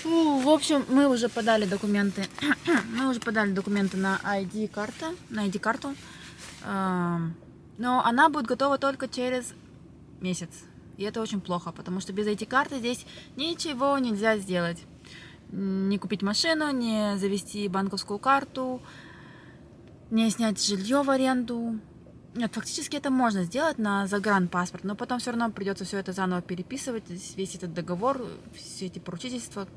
Фу, в общем, мы уже подали документы. Мы уже подали документы на ID-карту. Но она будет готова только через месяц. И это очень плохо, потому что без ID-карты здесь ничего нельзя сделать. Не купить машину, не завести банковскую карту, не снять жилье в аренду. Нет, фактически это можно сделать на загранпаспорт, но потом все равно придется все это заново переписывать, весь этот договор, все эти поручительства,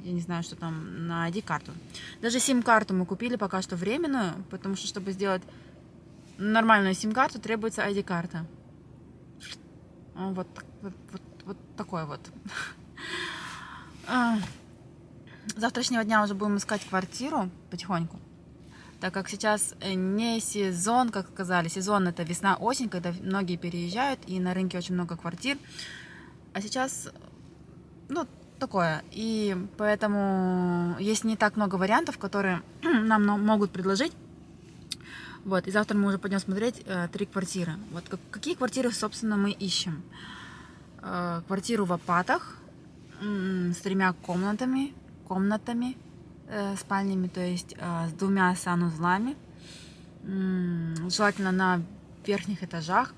я не знаю, что там, на ID-карту. Даже сим-карту мы купили пока что временную, потому что, чтобы сделать нормальную сим-карту, требуется ID-карта. Вот такой вот. С завтрашнего дня уже будем искать квартиру потихоньку. Так как сейчас не сезон, как сказали, сезон это весна-осень, когда многие переезжают, и на рынке очень много квартир. А сейчас, такое. И поэтому есть не так много вариантов, которые нам могут предложить. Вот, и завтра мы уже пойдем смотреть 3 квартиры. Вот какие квартиры, собственно, мы ищем. Квартиру в Апатах с 3 комнатами, спальнями, то есть с 2 санузлами, желательно на верхних этажах,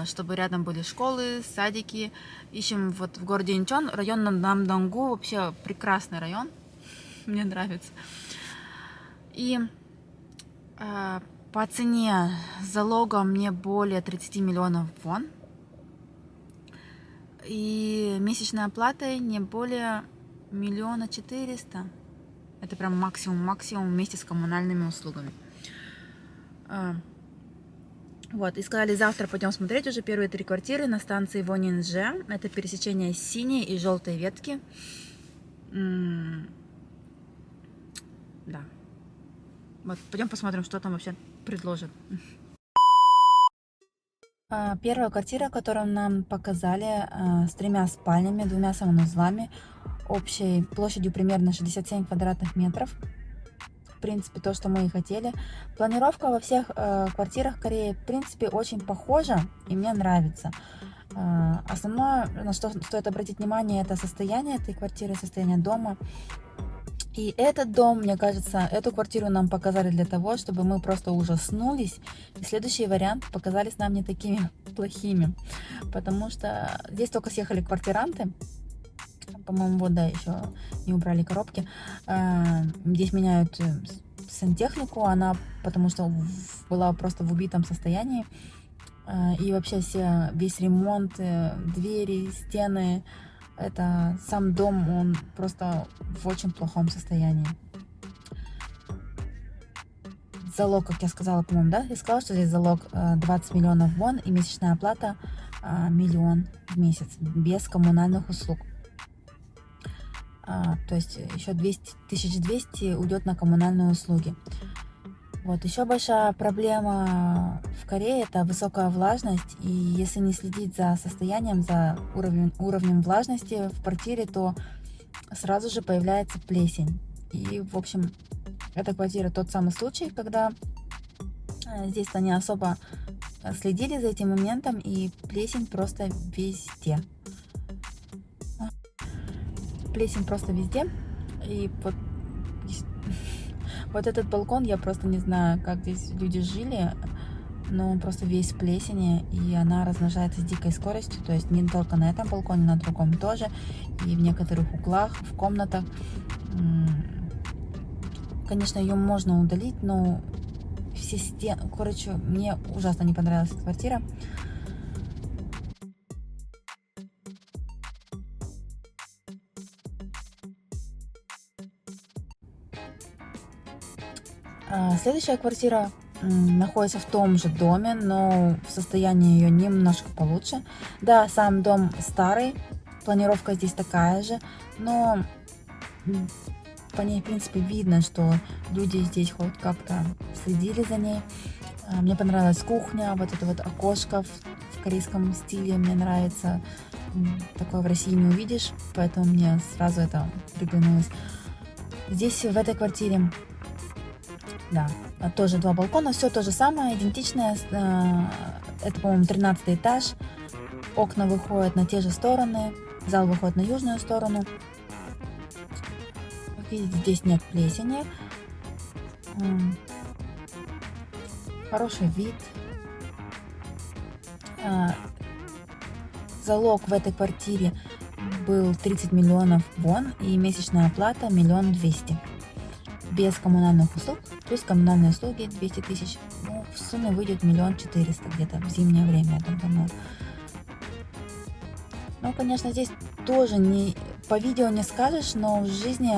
чтобы рядом были школы, садики. Ищем вот в городе Инчон, район Намдангу, вообще прекрасный район, мне нравится. И по цене залогом не более 30 миллионов вон, и месячной оплатой не более 1 400 000. Это прям максимум вместе с коммунальными услугами. Вот, и сказали, завтра пойдем смотреть уже первые 3 квартиры на станции Вонинже. Это пересечение синей и желтой ветки. Да. Вот, пойдем посмотрим, что там вообще предложат. Первая квартира, которую нам показали, с 3 спальнями, 2 санузлами, общей площадью примерно 67 квадратных метров. В принципе, то, что мы и хотели. Планировка во всех квартирах Кореи, в принципе, очень похожа, и мне нравится. Основное, на что стоит обратить внимание, это состояние этой квартиры, состояние дома. И этот дом, мне кажется, эту квартиру нам показали для того, чтобы мы просто ужаснулись. И следующие варианты показались нам не такими плохими. Потому что здесь только съехали квартиранты. По-моему, вот, да, еще не убрали коробки. Здесь меняют сантехнику, она потому что была просто в убитом состоянии. И вообще весь ремонт, двери, стены, это сам дом, он просто в очень плохом состоянии. Залог, как я сказала, по-моему, да? Я сказала, что здесь залог 20 миллионов вон и месячная оплата 1 миллион в месяц без коммунальных услуг. То есть еще 1200 уйдет на коммунальные услуги. Вот, еще большая проблема в Корее – это высокая влажность. И если не следить за состоянием, за уровнем влажности в квартире, то сразу же появляется плесень. И, в общем, эта квартира тот самый случай, когда здесь-то не особо следили за этим моментом, и плесень просто везде. Плесень просто везде. И вот этот балкон, я просто не знаю, как здесь люди жили, но он просто весь в плесени, и она размножается с дикой скоростью, то есть не только на этом балконе, на другом тоже, и в некоторых углах, в комнатах. Конечно, ее можно удалить, но все стены, короче, мне ужасно не понравилась эта квартира. Следующая квартира находится в том же доме, но в состоянии ее немножко получше. Да, сам дом старый, планировка здесь такая же, но по ней, в принципе, видно, что люди здесь хоть как-то следили за ней. Мне понравилась кухня, вот это вот окошко в корейском стиле мне нравится. Такое в России не увидишь, поэтому мне сразу это приглянулось. Здесь, в этой квартире, да, тоже 2 балкона, все то же самое, идентичное. Это, по-моему, 13 этаж. Окна выходят на те же стороны, зал выходит на южную сторону. Как видите, здесь нет плесени. Хороший вид. Залог в этой квартире был 30 миллионов вон и месячная оплата 1 200 000. Без коммунальных услуг, плюс коммунальные услуги 200 000. Ну, в сумме выйдет 1 400 000 где-то в зимнее время, я так думаю. Ну, конечно, здесь тоже не по видео не скажешь, но в жизни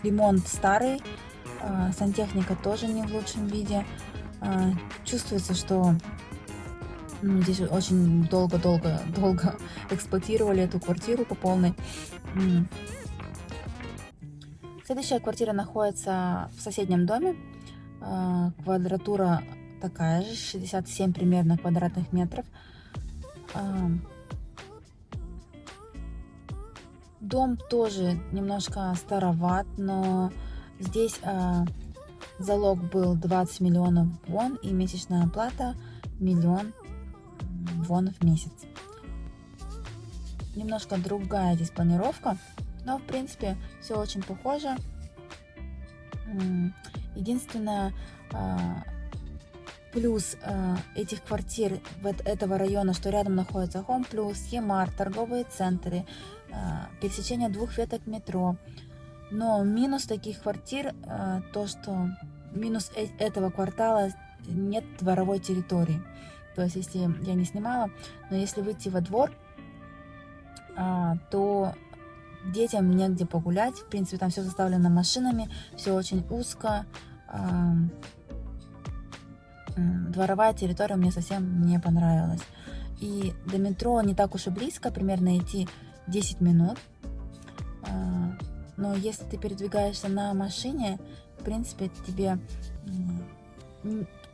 ремонт старый, сантехника тоже не в лучшем виде. Чувствуется, что здесь очень долго эксплуатировали эту квартиру по полной. Следующая квартира находится в соседнем доме. Квадратура такая же, 67 примерно квадратных метров. Дом тоже немножко староват, но здесь залог был 20 миллионов вон и месячная оплата 1 вон в месяц. Немножко другая здесь планировка, но в принципе все очень похоже. Единственное, плюс этих квартир этого района, что рядом находится Home Plus, Емарт, торговые центры, пересечение 2 веток метро. Но минус таких квартир то, что минус этого квартала нет дворовой территории. То есть, если я не снимала, но если выйти во двор, то детям негде погулять. В принципе, там все заставлено машинами, все очень узко. Дворовая территория мне совсем не понравилась. И до метро не так уж и близко, примерно идти 10 минут. Но если ты передвигаешься на машине, в принципе, тебе...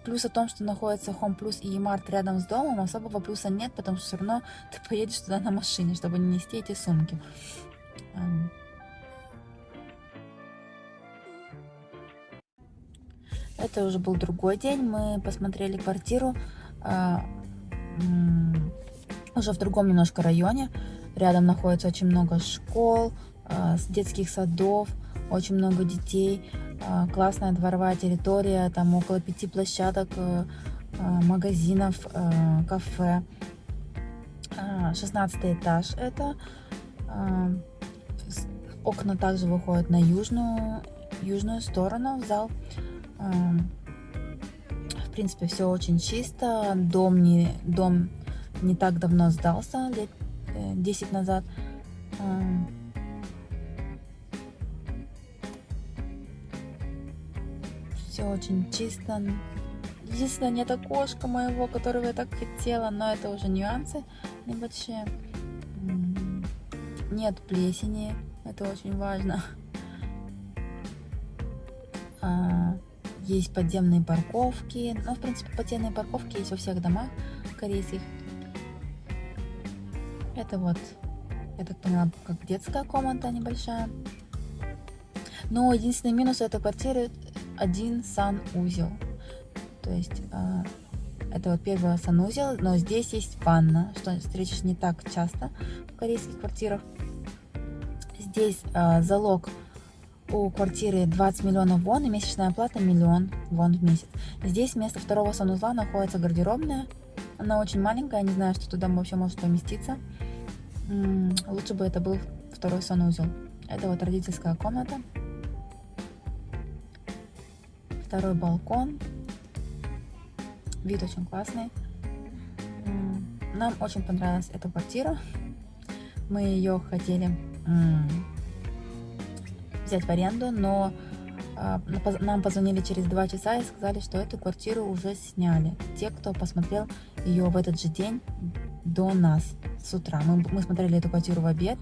Плюс о том, что находится Home Plus и Емарт рядом с домом, особого плюса нет, потому что все равно ты поедешь туда на машине, чтобы не нести эти сумки. Это уже был другой день, мы посмотрели квартиру уже в другом немножко районе. Рядом находится очень много школ, детских садов, очень много детей, классная дворовая территория, там около 5 площадок, магазинов, кафе. 16 этаж это. Окна также выходят на южную сторону, в зал. В принципе, все очень чисто. Дом не так давно сдался, лет 10 назад. Все очень чисто. Единственное, нет окошка моего, которого я так хотела, но это уже нюансы небольшие. Нет плесени, это очень важно. Есть подземные парковки. Ну, в принципе, подземные парковки есть во всех домах корейских. Это вот, я так поняла, как детская комната небольшая. Но единственный минус этой квартиры — один санузел. То есть это вот первый санузел, но здесь есть ванна, что встретишь не так часто в корейских квартирах. Здесь залог у квартиры 20 миллионов вон и месячная оплата 1 вон в месяц. Здесь вместо второго санузла находится гардеробная. Она очень маленькая, не знаю, что туда вообще может поместиться. Лучше бы это был второй санузел. Это вот родительская комната. Второй балкон. Вид очень классный. Нам очень понравилась эта квартира. Мы ее хотели взять в аренду, но нам позвонили через 2 часа и сказали, что эту квартиру уже сняли. Те, кто посмотрел ее в этот же день до нас с утра. Мы смотрели эту квартиру в обед,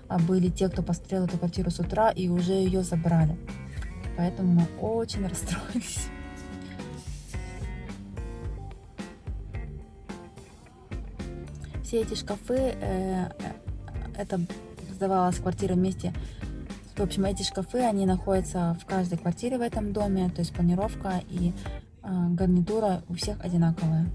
а были те, кто посмотрел эту квартиру с утра и уже ее забрали. Поэтому мы очень расстроились. Все эти шкафы, это сдавалась квартира вместе. В общем, эти шкафы, они находятся в каждой квартире в этом доме, то есть планировка и гарнитура у всех одинаковая.